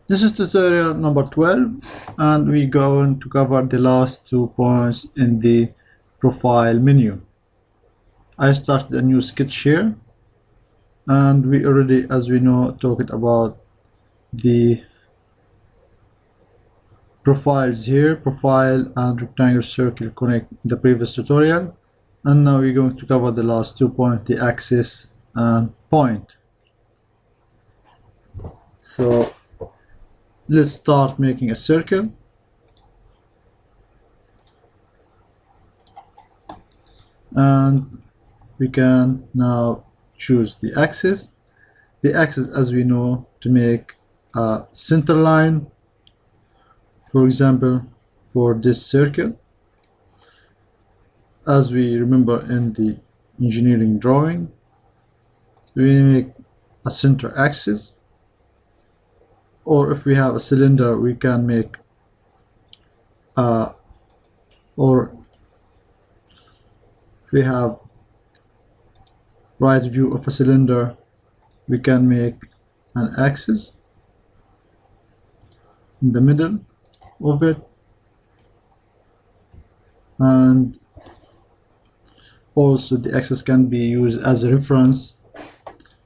This is tutorial number 12, and we're going to cover the last 2 points in the profile menu. I started a new sketch here, and we already, as we know, talked about the profiles here. Profile and rectangle circle connect the previous tutorial, and now we're going to cover the last 2 points, the axis and point. So let's start making a circle. And we can now choose the axis. The axis, as we know, to make a center line, for example, for this circle. As we remember in the engineering drawing, we make a center axis, or if we have a cylinder, we can make or if we have right view of a cylinder, we can make an axis in the middle of it, and also the axis can be used as a reference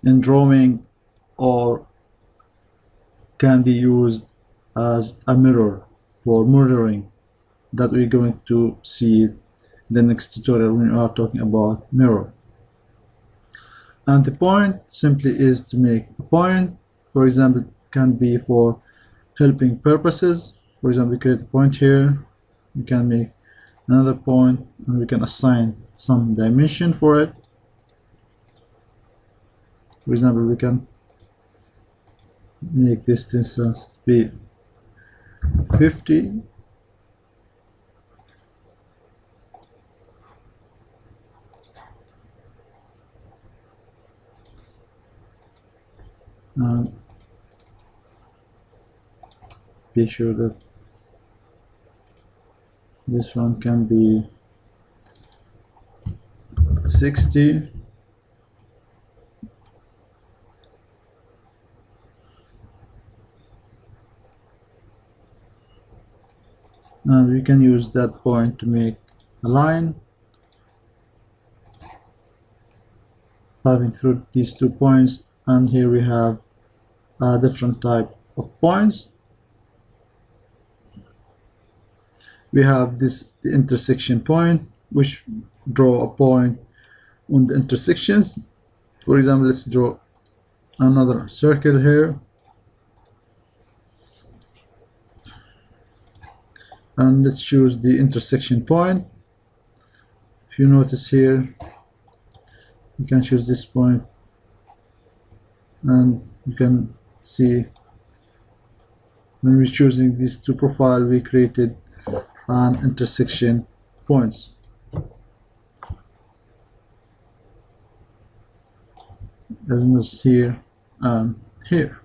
in drawing, or can be used as a mirror for mirroring, that we're going to see in the next tutorial when we are talking about mirror. And the point simply is to make a point. For example, it can be for helping purposes. For example, we create a point here, we can make another point, and we can assign some dimension for it. For example, we can make this distance to be 50, and be sure that this one can be 60. And we can use that point to make a line passing through these 2 points, and here we have a different type of points. We have the intersection point, which draw a point on the intersections. For example, let's draw another circle here, and let's choose the intersection point. If you notice here, you can choose this point, and you can see when we're choosing these two profiles, we created an intersection points. As well as here and here.